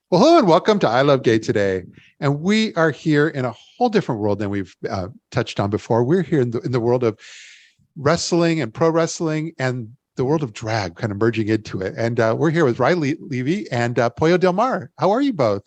Well, hello and welcome to ILoveGay today. And we are here in a whole different world than we've touched on before. We're here in the world of wrestling and pro wrestling and the world of drag kind of merging into it. And we're here with Ry Levey and Pollo Del Mar. How are you both?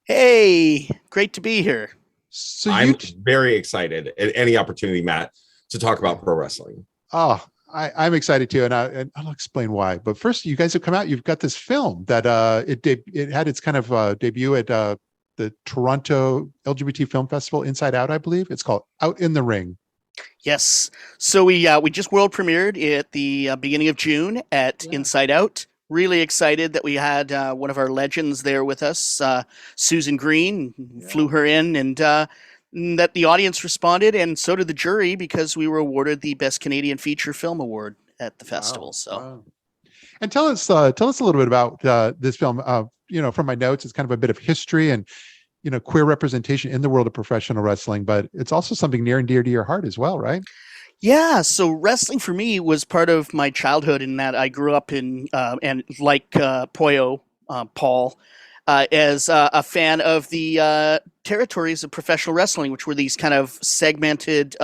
Hey, great to be here. So I'm very excited at any opportunity, Matt, to talk about pro wrestling. Oh, I'm excited too, and I'll explain why. But first, you guys have come out. You've got this film that it had its kind of debut at the Toronto LGBT Film Festival, Inside Out, I believe. It's called Out in the Ring. Yes. So we just world premiered at the beginning of June at Inside Out. Really excited that we had one of our legends there with us, Susan Green. Flew her in, and that the audience responded, and so did the jury, because we were awarded the Best Canadian Feature Film Award at the festival. Wow. And tell us a little bit about this film. From my notes, it's kind of a bit of history and queer representation in the world of professional wrestling, but it's also something near and dear to your heart as well, right? Yeah, so wrestling for me was part of my childhood, in that I grew up in and like Pollo, Paul, as a fan of the territories of professional wrestling, which were these kind of segmented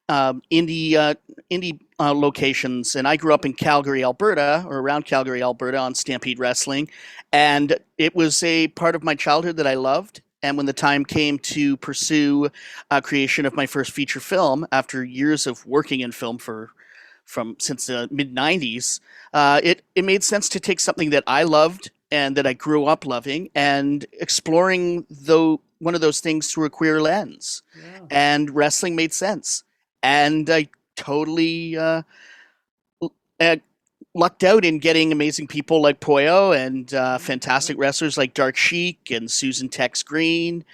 indie locations. And I grew up in Calgary, Alberta, or around Calgary, Alberta, on Stampede Wrestling, and it was a part of my childhood that I loved. And when the time came to pursue creation of my first feature film, after years of working in film since the mid '90s, it made sense to take something that I loved and that I grew up loving, and exploring one of those things through a queer lens. Yeah. And wrestling made sense, and I totally lucked out in getting amazing people like Pollo and fantastic wrestlers like Dark Sheik and Susan Tex Green,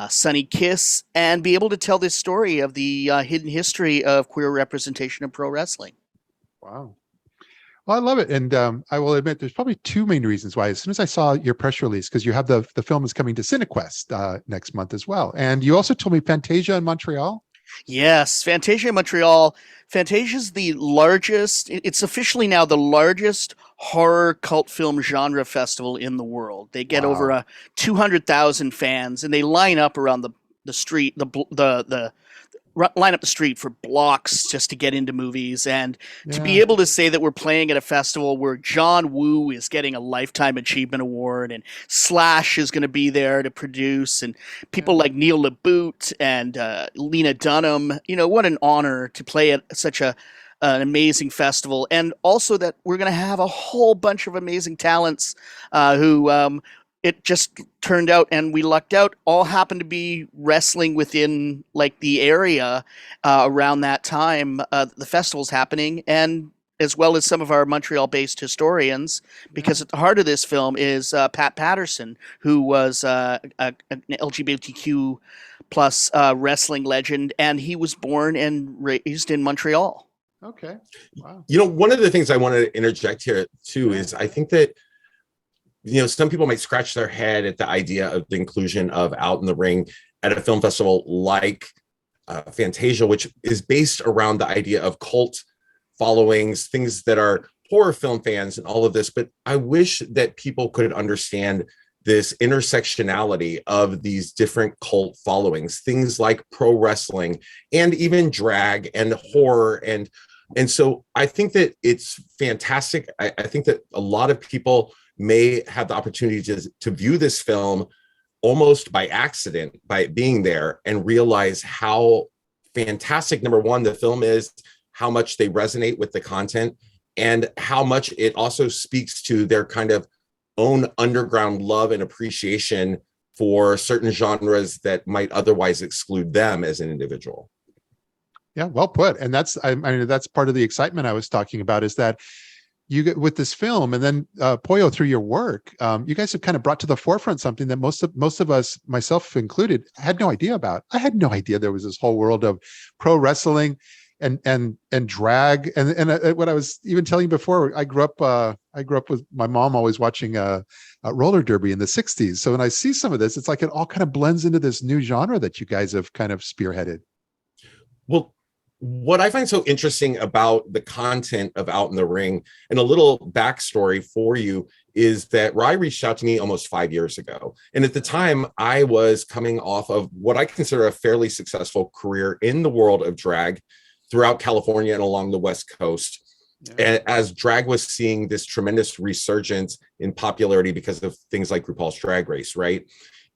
Sunny Kiss, and be able to tell this story of the hidden history of queer representation in pro wrestling. Wow. Well, I love it. And I will admit there's probably two main reasons why. As soon as I saw your press release, because you have the film is coming to Cinequest next month as well. And you also told me Fantasia in Montreal. Yes, Fantasia in Montreal. Fantasia is the largest, it's officially now the largest horror cult film genre festival in the world. They get over 200,000 fans, and they line up around the street, line up the street for blocks just to get into movies. And to be able to say that we're playing at a festival where John Woo is getting a Lifetime Achievement Award, and Slash is going to be there to produce, and people like Neil LaBute and Lena Dunham, what an honor to play at such an amazing festival. And also that we're going to have a whole bunch of amazing talents who it just turned out, and we lucked out, all happened to be wrestling within the area around that time the festival's happening, and as well as some of our Montreal-based historians, because at the heart of this film is Pat Patterson, who was an LGBTQ plus wrestling legend, and he was born and raised in Montreal. Okay. Wow. One of the things I want to interject here too is I think that some people might scratch their head at the idea of the inclusion of Out in the Ring at a film festival like Fantasia, which is based around the idea of cult followings, things that are horror film fans and all of this. But I wish that people could understand this intersectionality of these different cult followings, things like pro wrestling and even drag and horror. And so I think that it's fantastic. I think that a lot of people may have the opportunity to view this film almost by accident, by being there, and realize how fantastic, number one, the film is, how much they resonate with the content, and how much it also speaks to their kind of own underground love and appreciation for certain genres that might otherwise exclude them as an individual. Yeah, well put. And that's part of the excitement I was talking about, is that you get with this film, and then Pollo, through your work, you guys have kind of brought to the forefront something that most of us, myself included, had no idea about. I had no idea there was this whole world of pro wrestling and drag. And what I was even telling you before, I grew up with my mom always watching roller derby in the '60s. So when I see some of this, it's like it all kind of blends into this new genre that you guys have kind of spearheaded. Well, what I find so interesting about the content of Out in the Ring, and a little backstory for you, is that Ry reached out to me almost 5 years ago. And at the time, I was coming off of what I consider a fairly successful career in the world of drag throughout California and along the West Coast. Yeah. And as drag was seeing this tremendous resurgence in popularity because of things like RuPaul's Drag Race, right?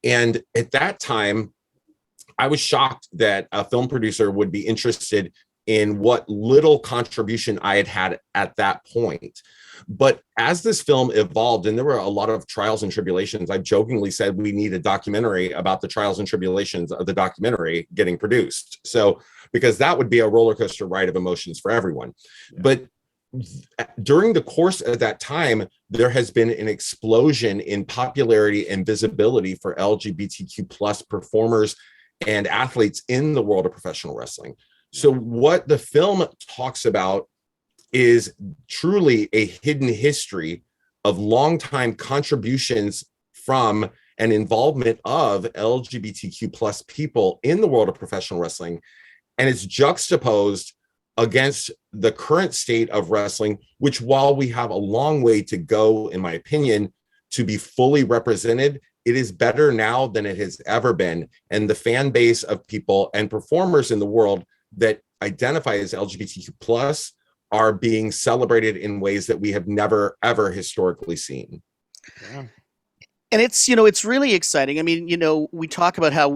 And at that time, I was shocked that a film producer would be interested in what little contribution I had had at that point. But as this film evolved, and there were a lot of trials and tribulations, I jokingly said we need a documentary about the trials and tribulations of the documentary getting produced. So, because that would be a roller coaster ride of emotions for everyone. Yeah. But during the course of that time, there has been an explosion in popularity and visibility for LGBTQ plus performers and athletes in the world of professional wrestling. So what the film talks about is truly a hidden history of longtime contributions from and involvement of LGBTQ plus people in the world of professional wrestling. And it's juxtaposed against the current state of wrestling, which, while we have a long way to go, in my opinion, to be fully represented, it is better now than it has ever been. And the fan base of people and performers in the world that identify as LGBTQ plus are being celebrated in ways that we have never, ever historically seen. Yeah. And it's, it's really exciting. I mean, we talk about how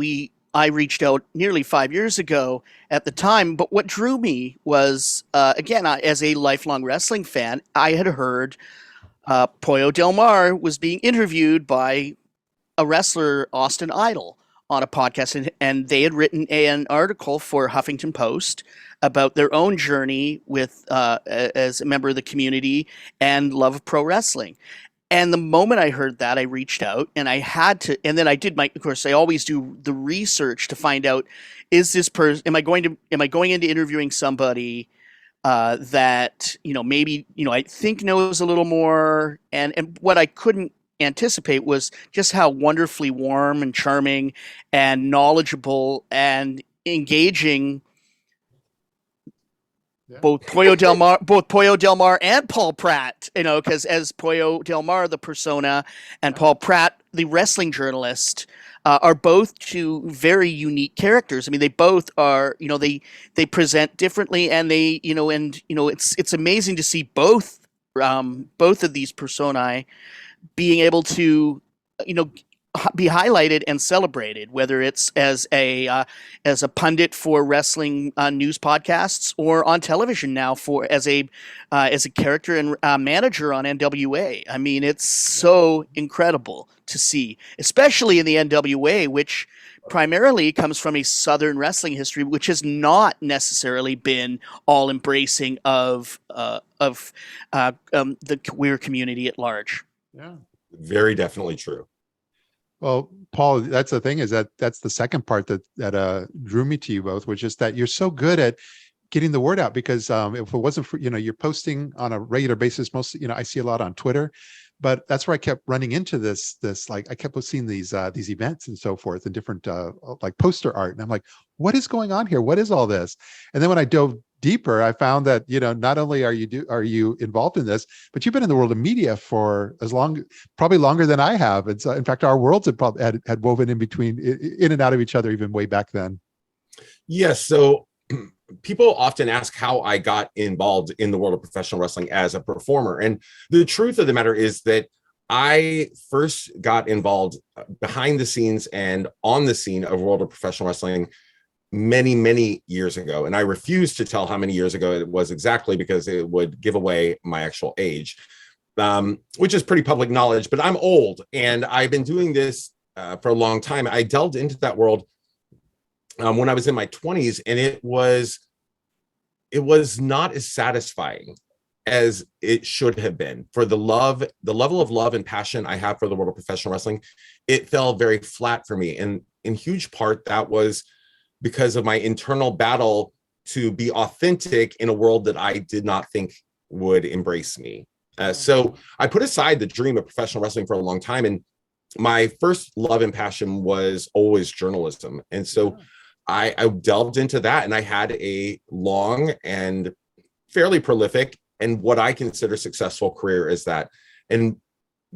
I reached out nearly 5 years ago at the time, but what drew me was, again, as a lifelong wrestling fan, I had heard Pollo Del Mar was being interviewed by a wrestler, Austin Idol, on a podcast, and they had written an article for Huffington Post about their own journey with as a member of the community and love of pro wrestling. And the moment I heard that, I reached out, and I had to, and then I did of course, I always do the research to find out, is this person, am I going into interviewing somebody that, maybe, I think knows a little more, and what I couldn't anticipate was just how wonderfully warm and charming and knowledgeable and engaging both Pollo Del Mar and Paul Pratt, because as Pollo Del Mar, the persona, and Paul Pratt, the wrestling journalist, are both two very unique characters. I mean, they both are, they present differently, and they, it's amazing to see both of these personae being able to, be highlighted and celebrated, whether it's as a pundit for wrestling news podcasts or on television now as a character and manager on NWA. I mean, it's so incredible to see, especially in the NWA, which primarily comes from a Southern wrestling history, which has not necessarily been all embracing of the queer community at large. Yeah, very definitely true. Well, Paul, that's the thing, is that's the second part that drew me to you both, which is that you're so good at getting the word out, because if it wasn't for, you're posting on a regular basis, mostly, I see a lot on Twitter, but that's where I kept running into this, like, I kept seeing these events and so forth, and different like poster art. And I'm like, what is going on here? What is all this? And then when I dove deeper, I found that, not only are you involved in this, but you've been in the world of media for probably longer than I have. And so, in fact, our worlds had probably had woven in and out of each other even way back then. Yes. So people often ask how I got involved in the world of professional wrestling as a performer. And the truth of the matter is that I first got involved behind the scenes and on the scene of world of professional wrestling many, many years ago. And I refuse to tell how many years ago it was exactly, because it would give away my actual age, which is pretty public knowledge, but I'm old and I've been doing this for a long time. I delved into that world when I was in my 20s, and it was not as satisfying as it should have been. For the level of love and passion I have for the world of professional wrestling, it fell very flat for me. And in huge part, that was because of my internal battle to be authentic in a world that I did not think would embrace me. So I put aside the dream of professional wrestling for a long time. And my first love and passion was always journalism. And so I delved into that, and I had a long and fairly prolific and what I consider successful career as that. And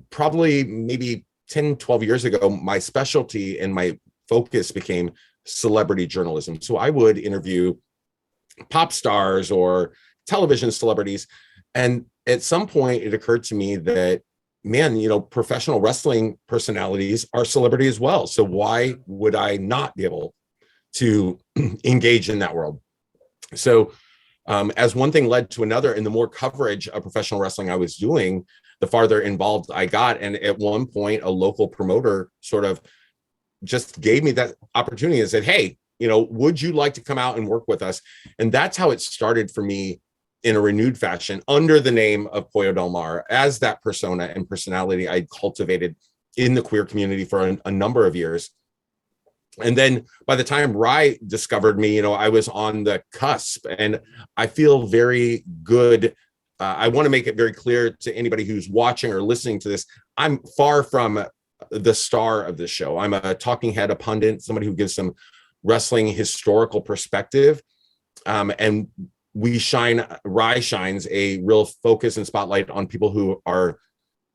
probably maybe 10, 12 years ago, my specialty and my focus became celebrity journalism. So I would interview pop stars or television celebrities. And at some point, it occurred to me that, man, professional wrestling personalities are celebrity as well. So why would I not be able to engage in that world? So as one thing led to another, and the more coverage of professional wrestling I was doing, the farther involved I got. And at one point, a local promoter sort of just gave me that opportunity and said, hey, would you like to come out and work with us? And that's how it started for me in a renewed fashion under the name of Pollo Del Mar, as that persona and personality I cultivated in the queer community for a number of years. And then by the time Ry discovered me, I was on the cusp, and I feel very good. I want to make it very clear to anybody who's watching or listening to this, I'm far from the star of the show. I'm a talking head, a pundit, somebody who gives some wrestling historical perspective. And Ry shines a real focus and spotlight on people who are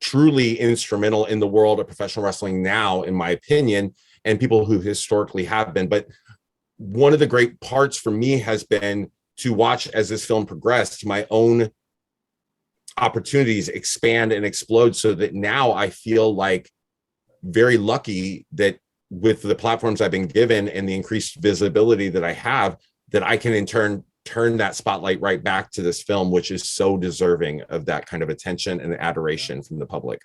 truly instrumental in the world of professional wrestling now, in my opinion, and people who historically have been. But one of the great parts for me has been to watch as this film progressed, my own opportunities expand and explode, so that now I feel like very lucky that with the platforms I've been given and the increased visibility that I have, that I can in turn turn that spotlight right back to this film, which is so deserving of that kind of attention and adoration from the public.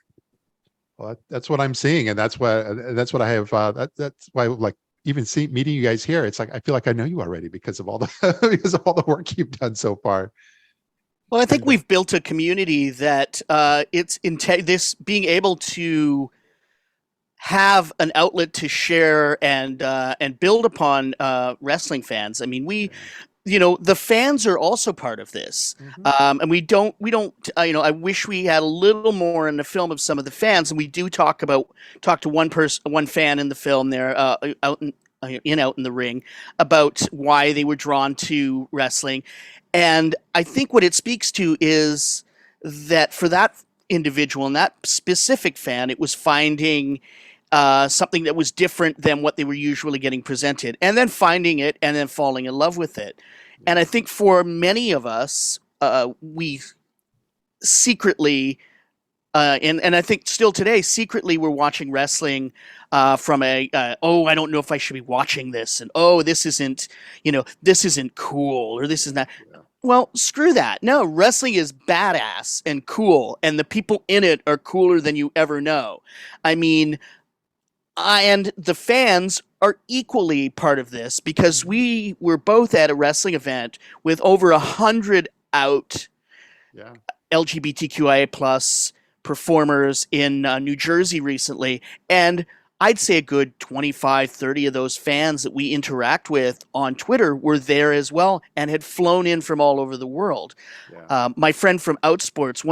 Well, that's what I'm seeing, and that's what I have. That's why, like, even meeting you guys here, it's like I feel like I know you already because of all the work you've done so far. Well, I think we've built a community that this being able to have an outlet to share and build upon wrestling fans. I mean, the fans are also part of this. Mm-hmm. And we don't, I wish we had a little more in the film of some of the fans. And we do talk to one fan in the film there, out in the ring, about why they were drawn to wrestling. And I think what it speaks to is that for that individual and that specific fan, it was finding something that was different than what they were usually getting presented, and then finding it and then falling in love with it. And I think for many of us, we secretly, and I think still today, secretly we're watching wrestling from I don't know if I should be watching this, and this isn't cool, or this is not. Yeah. Well, screw that. No, wrestling is badass and cool, and the people in it are cooler than you ever know. I mean, and the fans are equally part of this, because we were both at a wrestling event with over 100 out LGBTQIA plus performers in New Jersey recently. And I'd say a good 25, 30 of those fans that we interact with on Twitter were there as well and had flown in from all over the world. Yeah. My friend from Outsports,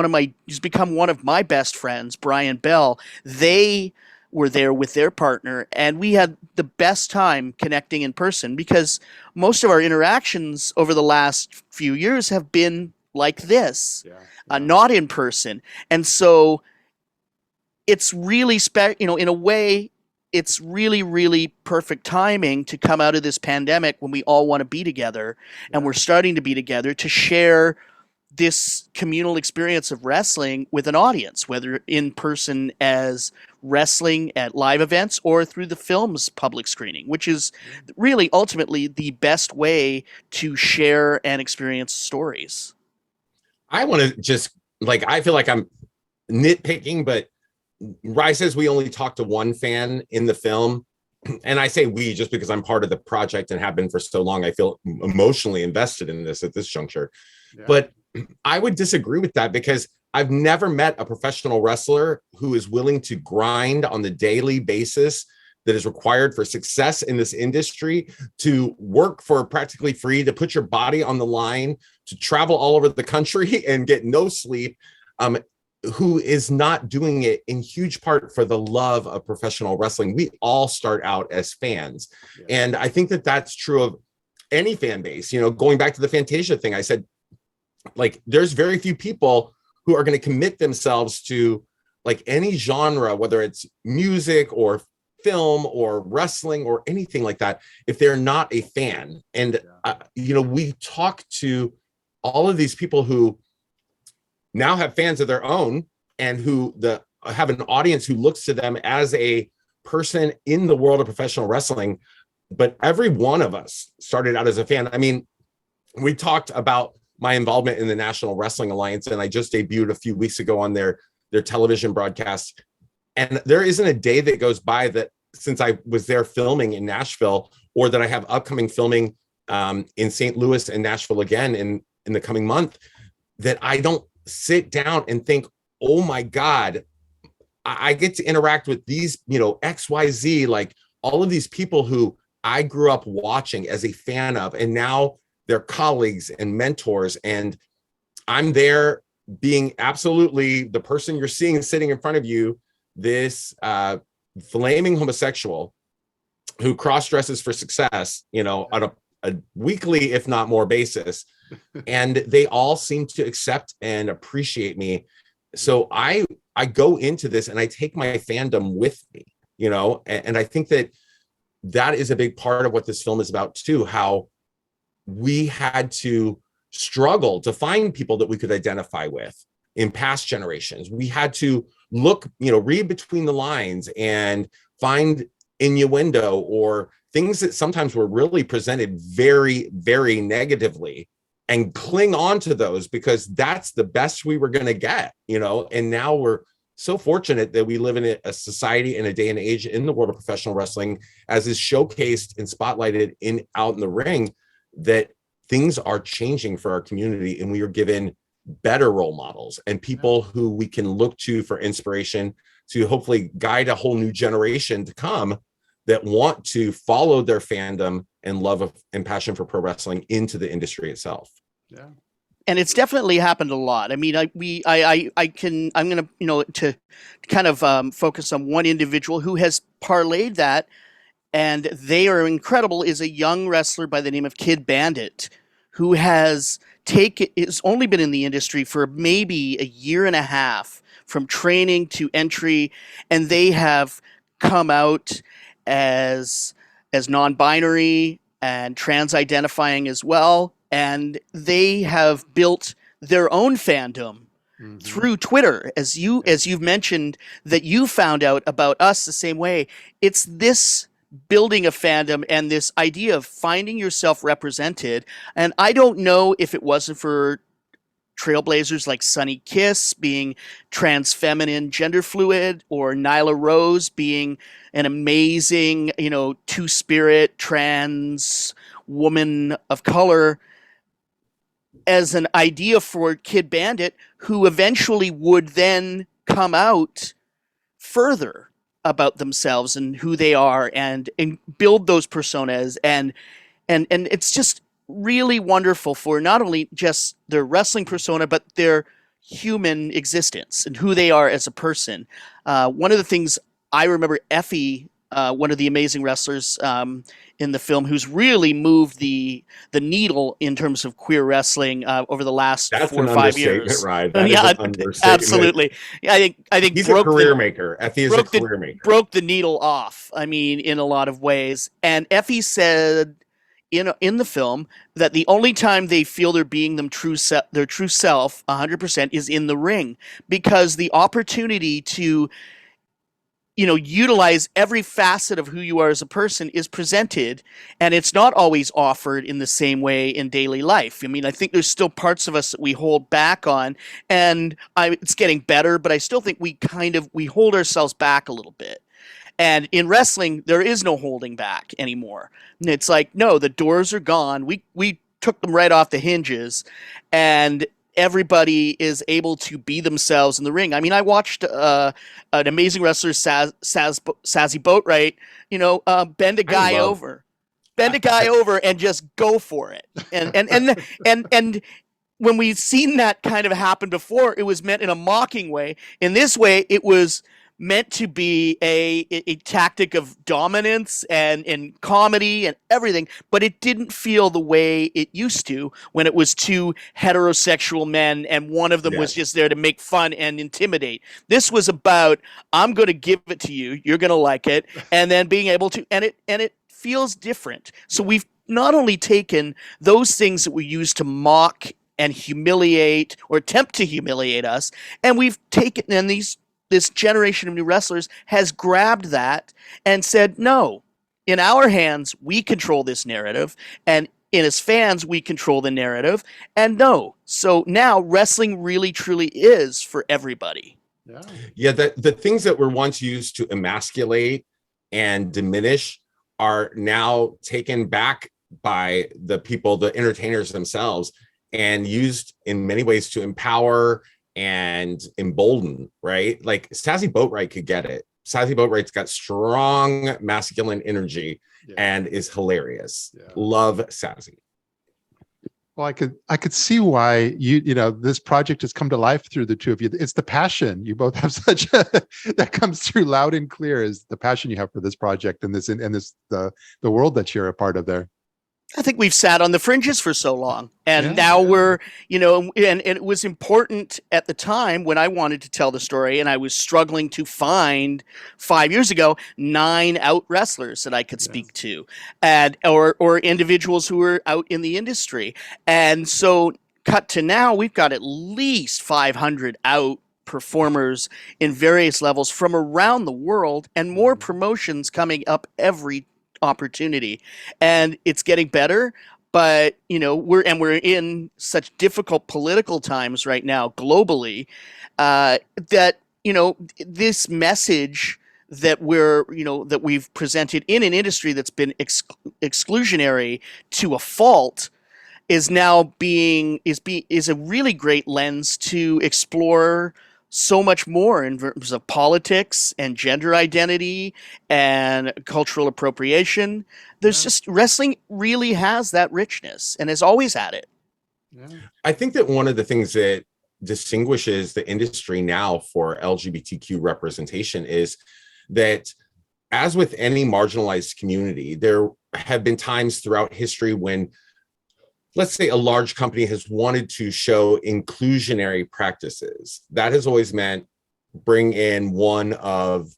who's become one of my best friends, Brian Bell, they were there with their partner, and we had the best time connecting in person, because most of our interactions over the last few years have been like this, not in person. And so it's really in a way, it's really, really perfect timing to come out of this pandemic when we all want to be together, and we're starting to be together to share this communal experience of wrestling with an audience, whether in person as wrestling at live events or through the film's public screening, which is really ultimately the best way to share and experience stories. I want to just, I feel like I'm nitpicking, but Ry says we only talked to one fan in the film. And I say we just because I'm part of the project and have been for so long. I feel emotionally invested in this at this juncture. Yeah. But I would disagree with that, because I've never met a professional wrestler who is willing to grind on the daily basis that is required for success in this industry, to work for practically free, to put your body on the line, to travel all over the country and get no sleep. who is not doing it in huge part for the love of professional wrestling. We all start out as fans. Yeah. And I think that that's true of any fan base. You know, going back to the Fantasia thing, I said, like, there's very few people who are going to commit themselves to like any genre, whether it's music or film or wrestling or anything like that, if they're not a fan. And, you know, we talk to all of these people who now have fans of their own and who have an audience who looks to them as a person in the world of professional wrestling. But every one of us started out as a fan. I mean, we talked about my involvement in the National Wrestling Alliance, and I just debuted a few weeks ago on their television broadcast. And there isn't a day that goes by that since I was there filming in Nashville, or that I have upcoming filming in St. Louis and Nashville again in the coming month, that I don't sit down and think, oh my God, I get to interact with these, you know, XYZ, like all of these people who I grew up watching as a fan of, and now they're colleagues and mentors. And I'm there being absolutely the person you're seeing sitting in front of you, this flaming homosexual who cross-dresses for success, you know, on a weekly, if not more basis. And they all seem to accept and appreciate me. So I go into this and I take my fandom with me, you know, and I think that is a big part of what this film is about too, how we had to struggle to find people that we could identify with in past generations. We had to look, you know, read between the lines and find innuendo or things that sometimes were really presented very, very negatively, and cling on to those because that's the best we were going to get, you know. And now we're so fortunate that we live in a society and a day and age in the world of professional wrestling, as is showcased and spotlighted out in the ring, that things are changing for our community, and we are given better role models and people who we can look to for inspiration to hopefully guide a whole new generation to come that want to follow their fandom and love of and passion for pro wrestling into the industry itself. Yeah. And it's definitely happened a lot. I mean, I'm going to, you know, to kind of focus on one individual who has parlayed that, and they are incredible, is a young wrestler by the name of Kid Bandit, who has only been in the industry for maybe a year and a half, from training to entry, and they have come out as non-binary and trans-identifying as well, and they have built their own fandom through Twitter, as you've mentioned that you found out about us the same way. It's this building a fandom and this idea of finding yourself represented. And I don't know if it wasn't for trailblazers like Sunny Kiss being trans feminine, gender fluid, or Nyla Rose being an amazing, you know, two-spirit trans woman of color, as an idea for Kid Bandit, who eventually would then come out further about themselves and who they are, and build those personas, and it's just really wonderful for not only just their wrestling persona, but their human existence and who they are as a person. One of the things I remember, Effie, one of the amazing wrestlers in the film, who's really moved the needle in terms of queer wrestling over the last 4 or 5 years. Right? That is an understatement. Absolutely. Yeah, I think he's a career maker. Effie is a career maker. Broke the needle off. I mean, in a lot of ways. And Effie said in the film that the only time they feel they're being their true self 100% is in the ring, because the opportunity to, you know, utilize every facet of who you are as a person is presented, and it's not always offered in the same way in daily life. I mean, I think there's still parts of us that we hold back on, and it's getting better, but I still think we hold ourselves back a little bit. And in wrestling, there is no holding back anymore. It's like, no, the doors are gone. We took them right off the hinges, and everybody is able to be themselves in the ring. I mean, I watched an amazing wrestler, Sassy Boatwright, you know, bend a guy over and just go for it. And when we've seen that kind of happen before, it was meant in a mocking way. In this way, it was meant to be a tactic of dominance and comedy and everything, but it didn't feel the way it used to when it was two heterosexual men and one of them was just there to make fun and intimidate. This was about, I'm going to give it to you, you're going to like it, and then being able to, and it feels different. So we've not only taken those things that we use to mock and humiliate or attempt to humiliate us, and we've taken, and this generation of new wrestlers has grabbed that and said, no, in our hands, we control this narrative. And as fans, we control the narrative. And no. So now wrestling really, truly is for everybody. Yeah. The things that were once used to emasculate and diminish are now taken back by the people, the entertainers themselves, and used in many ways to empower and embolden, right? Like Sassy Boatwright could get it. Sassy Boatwright's got strong masculine energy and is hilarious. Love Sassy. Well, I could see why you know this project has come to life through the two of you. It's the passion you both have that comes through loud and clear, is the passion you have for this project and the world that you're a part of there. I think we've sat on the fringes for so long, and now we're, and it was important at the time when I wanted to tell the story, and I was struggling to find 5 years ago 9 out wrestlers that I could speak to, and or individuals who were out in the industry, and so cut to now, we've got at least 500 out performers in various levels from around the world, and more promotions coming up every opportunity, and it's getting better. But we're in such difficult political times right now globally, that this message that we've presented in an industry that's been exclusionary to a fault is now is a really great lens to explore so much more in terms of politics and gender identity and cultural appropriation. There's just, wrestling really has that richness and has always had it. I think that one of the things that distinguishes the industry now for LGBTQ representation is that, as with any marginalized community, there have been times throughout history when, let's say, a large company has wanted to show inclusionary practices. That has always meant bring in one of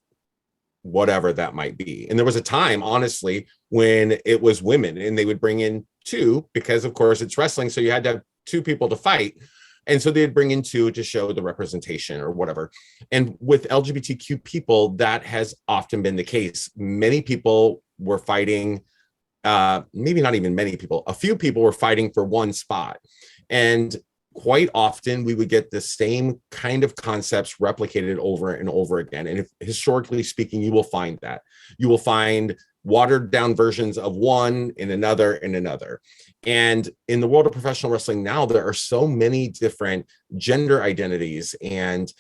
whatever that might be. And there was a time, honestly, when it was women and they would bring in 2 because, of course, it's wrestling. So you had to have 2 people to fight. And so they'd bring in 2 to show the representation or whatever. And with LGBTQ people, that has often been the case. Many people were fighting, maybe not even many people, a few people were fighting for one spot. And quite often we would get the same kind of concepts replicated over and over again. And if, historically speaking, you will find that. You will find watered down versions of one in another and another. And in the world of professional wrestling now, there are so many different gender identities and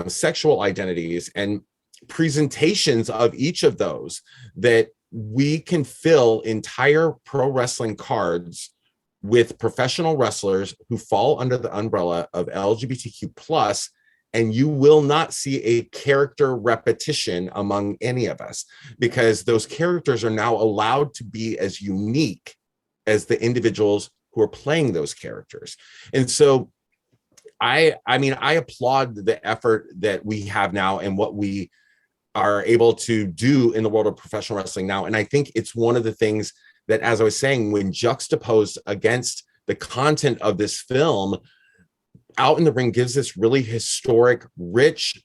sexual identities and presentations of each of those that we can fill entire pro wrestling cards with professional wrestlers who fall under the umbrella of LGBTQ plus, and you will not see a character repetition among any of us, because those characters are now allowed to be as unique as the individuals who are playing those characters. And so I applaud the effort that we have now and what we are able to do in the world of professional wrestling now. And I think it's one of the things that, as I was saying, when juxtaposed against the content of this film, Out in the Ring gives this really historic, rich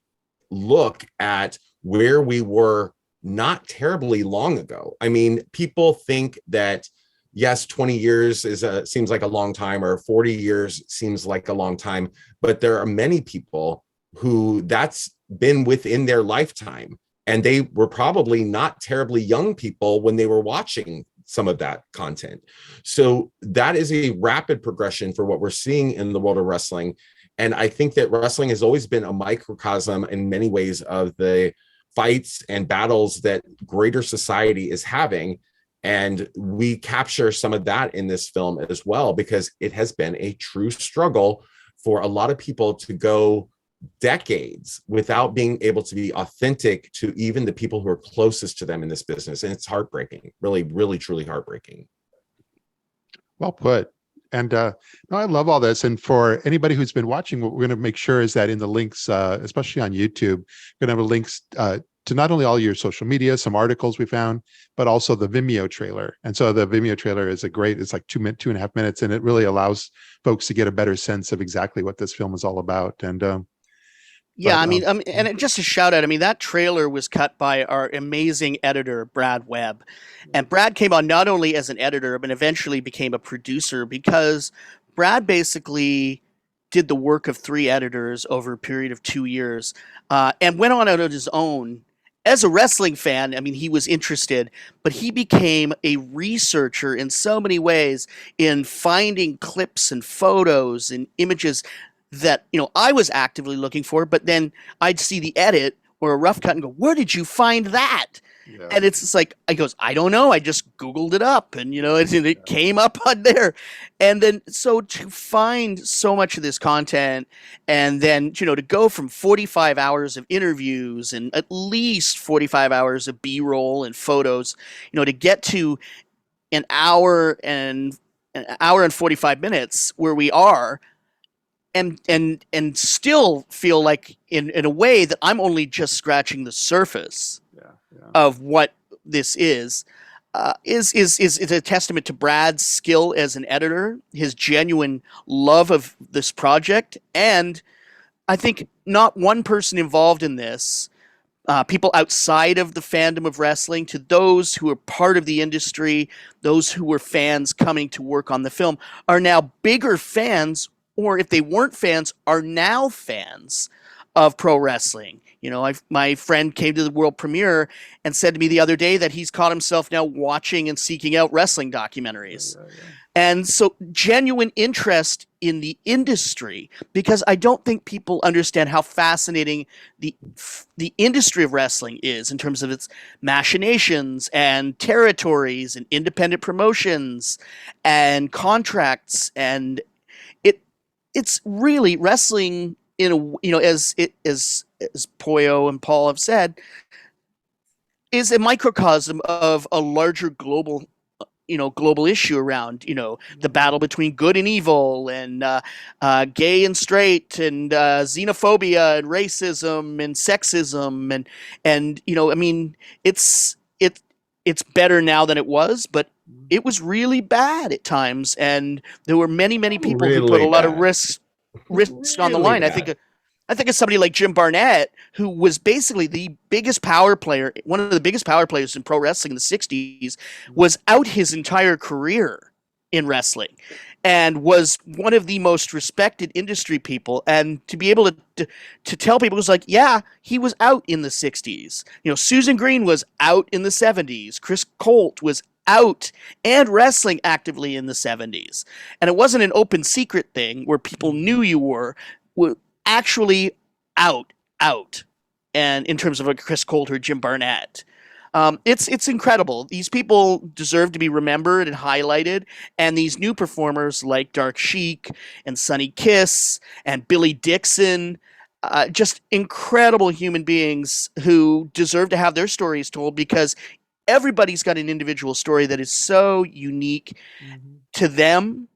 look at where we were not terribly long ago. I mean, people think that, yes, 20 years seems like a long time, or 40 years seems like a long time, but there are many people who that's been within their lifetime, and they were probably not terribly young people when they were watching some of that content. So that is a rapid progression for what we're seeing in the world of wrestling. And I think that wrestling has always been a microcosm in many ways of the fights and battles that greater society is having. And we capture some of that in this film as well, because it has been a true struggle for a lot of people to go decades without being able to be authentic to even the people who are closest to them in this business. And it's heartbreaking, really, really, truly heartbreaking. Well put. And no, I love all this. And for anybody who's been watching, what we're going to make sure is that in the links, especially on YouTube, we're going to have links to not only all your social media, some articles we found, but also the Vimeo trailer. And so the Vimeo trailer is it's like 2.5 minutes, and it really allows folks to get a better sense of exactly what this film is all about. And yeah, and just a shout out. I mean, that trailer was cut by our amazing editor, Brad Webb. And Brad came on not only as an editor, but eventually became a producer, because Brad basically did the work of 3 editors over a period of 2 years, and went on out on his own. As a wrestling fan, I mean, he was interested, but he became a researcher in so many ways, in finding clips and photos and images that, I was actively looking for, but then I'd see the edit or a rough cut and go, where did you find that? Yeah. And it's just like, I don't know. I just Googled it up, and, it came up on there. And then, so to find so much of this content, and then, to go from 45 hours of interviews and at least 45 hours of B-roll and photos, to get to an hour and 45 minutes where we are, and still feel like in a way that I'm only just scratching the surface of what this is a testament to Brad's skill as an editor, his genuine love of this project. And I think not one person involved in this, people outside of the fandom of wrestling, to those who are part of the industry, those who were fans coming to work on the film, are now bigger fans, or if they weren't fans, are now fans of pro wrestling. My friend came to the world premiere and said to me the other day that he's caught himself now watching and seeking out wrestling documentaries. Yeah. And so genuine interest in the industry, because I don't think people understand how fascinating the industry of wrestling is in terms of its machinations and territories and independent promotions and contracts. And it's really wrestling as Pollo and Paul have said, is a microcosm of a larger global issue around, the battle between good and evil, and gay and straight, and xenophobia and racism and sexism. And it's better now than it was, but it was really bad at times. And there were many people who put a lot of risks on the line. Bad. I think of somebody like Jim Barnett, who was basically the biggest power player, one of the biggest power players in pro wrestling in the 60s, was out his entire career in wrestling, and was one of the most respected industry people. And to be able to tell people, it was like, yeah, he was out in the 60s. Susan Green was out in the 70s. Chris Colt was out and wrestling actively in the 70s. And it wasn't an open secret thing where people knew you were actually out. And in terms of a Chris Colt or Jim Barnett, it's incredible. These people deserve to be remembered and highlighted. And these new performers like Dark Sheik and Sonny Kiss and Billy Dixon, just incredible human beings who deserve to have their stories told, because everybody's got an individual story that is so unique to them.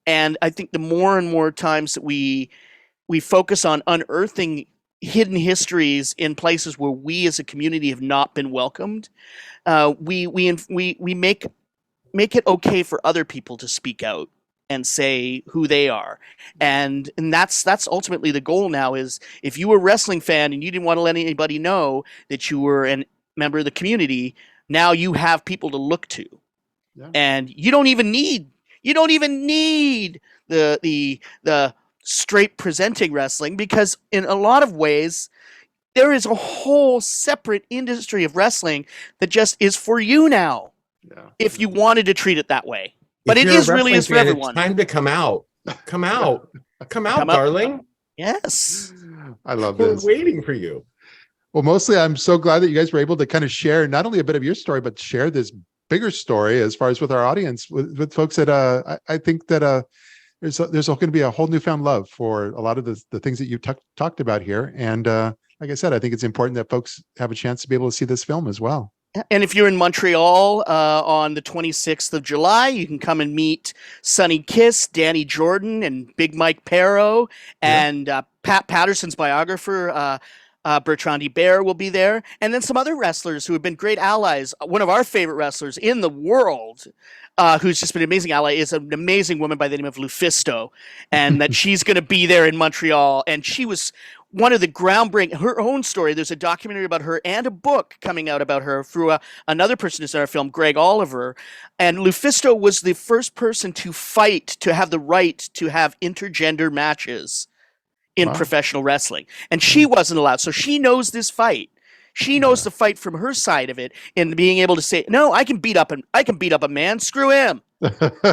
And I think the more and more times that we focus on unearthing hidden histories in places where we as a community have not been welcomed, we make it okay for other people to speak out and say who they are. And that's ultimately the goal now. Is if you were a wrestling fan and you didn't want to let anybody know that you were a member of the community, now you have people to look to. Yeah. And you don't even need the straight presenting wrestling, because in a lot of ways there is a whole separate industry of wrestling that just is for you now. Yeah. If you wanted to treat it that way. But it is really is for everyone. It's time to come out. Come out, darling. Yes. I love this. We're waiting for you. Well, mostly I'm so glad that you guys were able to kind of share not only a bit of your story, but share this bigger story as far as with our audience, with folks that I think that there's going to be a whole newfound love for a lot of the things that you talked about here. And like I said, I think it's important that folks have a chance to be able to see this film as well. And if you're in Montreal on the 26th of July, you can come and meet Sonny Kiss, Danny Jordan, and Big Mike Perro, and Pat Patterson's biographer, Bertrand Hébert, will be there. And then some other wrestlers who have been great allies. One of our favorite wrestlers in the world, who's just been an amazing ally, is an amazing woman by the name of Lufisto. And that she's going to be there in Montreal. And she was one of the groundbreaking, her own story. There's a documentary about her and a book coming out about her through another person who's in our film, Greg Oliver. And Lufisto was the first person to fight to have the right to have intergender matches in professional wrestling. And she wasn't allowed. So she knows this fight. She knows the fight from her side of it, and being able to say, no, I can beat up a man, screw him.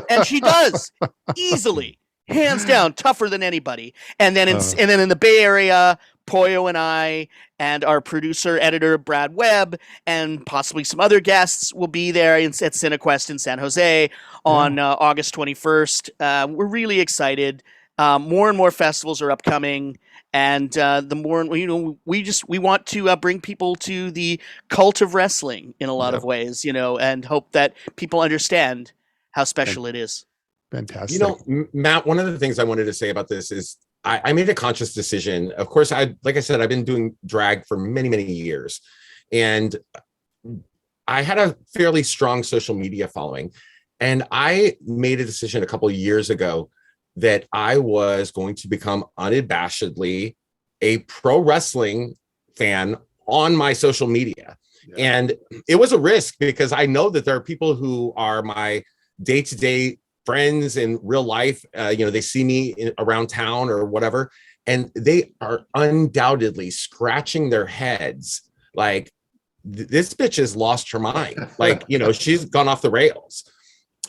And she does easily. Hands down, tougher than anybody. And then in the Bay Area, Pollo and I and our producer, editor, Brad Webb, and possibly some other guests will be there at Cinequest in San Jose on August 21st. We're really excited. More and more festivals are upcoming, and the more, we want to bring people to the cult of wrestling in a lot of ways, and hope that people understand how special it is. Fantastic. Matt, one of the things I wanted to say about this is I made a conscious decision. Of course, like I said, I've been doing drag for many, many years, and I had a fairly strong social media following, and I made a decision a couple of years ago that I was going to become unabashedly a pro wrestling fan on my social media. Yeah. And it was a risk because I know that there are people who are my day-to-day friends in real life. They see me around town or whatever, and they are undoubtedly scratching their heads like, this bitch has lost her mind. Like, she's gone off the rails.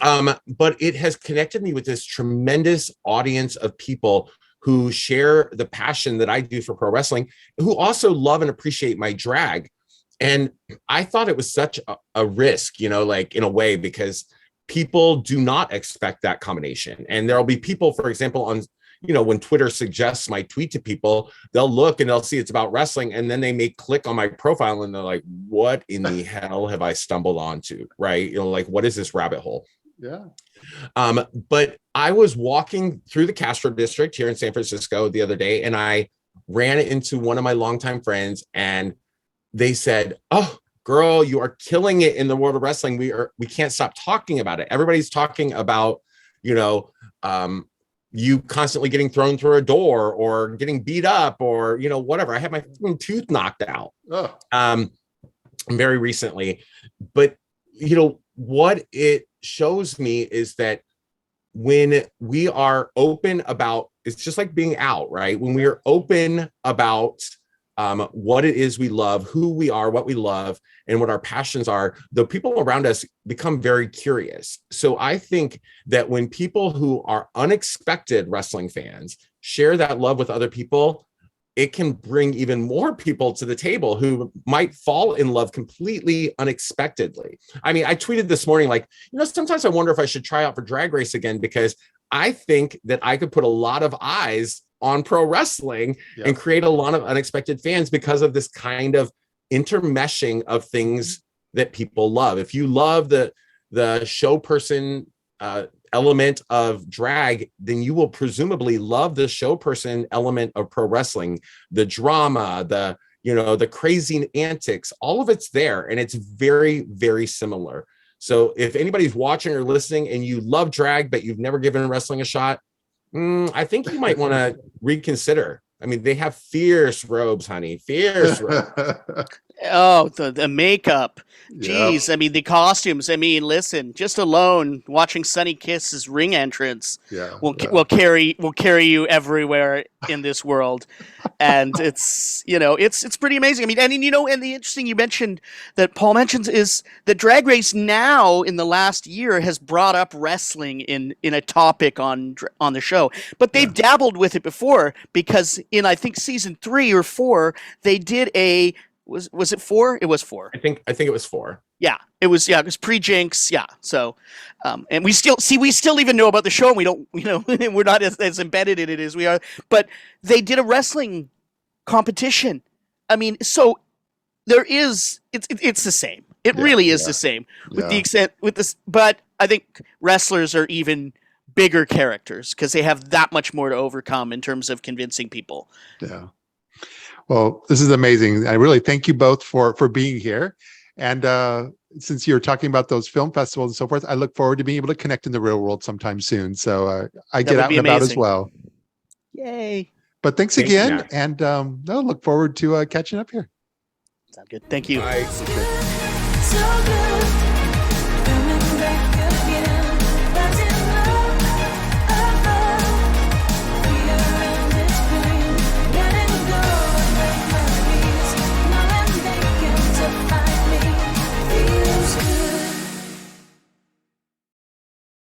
But it has connected me with this tremendous audience of people who share the passion that I do for pro wrestling, who also love and appreciate my drag. And I thought it was such a risk, in a way, because people do not expect that combination. And there'll be people, for example, on, when Twitter suggests my tweet to people, they'll look and they'll see it's about wrestling. And then they may click on my profile and they're like, what in the hell have I stumbled onto? Right. What is this rabbit hole? Yeah. But I was walking through the Castro district here in San Francisco the other day, and I ran into one of my longtime friends, and they said, "Oh, girl, you are killing it in the world of wrestling. We can't stop talking about it. Everybody's talking about, you constantly getting thrown through a door or getting beat up or, whatever. I had my tooth knocked out very recently. But, what it shows me is that when we are open about, it's just like being out, right? When we are open about what it is we love, who we are, what we love, and what our passions are, the people around us become very curious. So I think that when people who are unexpected wrestling fans share that love with other people, it can bring even more people to the table who might fall in love completely unexpectedly. I mean, I tweeted this morning, sometimes I wonder if I should try out for Drag Race again, because I think that I could put a lot of eyes on pro wrestling and create a lot of unexpected fans because of this kind of intermeshing of things that people love. If you love the show person element of drag, then you will presumably love the show person element of pro wrestling, the drama, the crazy antics, all of it's there. And it's very, very similar. So if anybody's watching or listening and you love drag, but you've never given wrestling a shot, I think you might want to reconsider. I mean, they have fierce robes, honey. Fierce robes. Oh, the makeup. Jeez. I mean, the costumes. I mean, listen, just alone watching Sonny Kiss's ring entrance will carry you everywhere in this world. And it's pretty amazing. I mean, and the interesting you mentioned that Paul mentions is that Drag Race now in the last year has brought up wrestling in a topic on the show, but they've dabbled with it before, because in, I think, season 3 or 4, they did a Was it 4? It was 4. I think it was 4. Yeah, it was pre-Jinx. Yeah. So, and we still even know about the show, and we don't, we're not as embedded in it as we are. But they did a wrestling competition. I mean, so there is, it's the same. It really is the same with the extent with this. But I think wrestlers are even bigger characters because they have that much more to overcome in terms of convincing people. Yeah. Well, this is amazing. I really thank you both for being here. And since you're talking about those film festivals and so forth, I look forward to being able to connect in the real world sometime soon. So I get out and about as well. Yay. But thanks again. Matt. And I look forward to catching up here. Sounds good. Thank you. Bye. So good.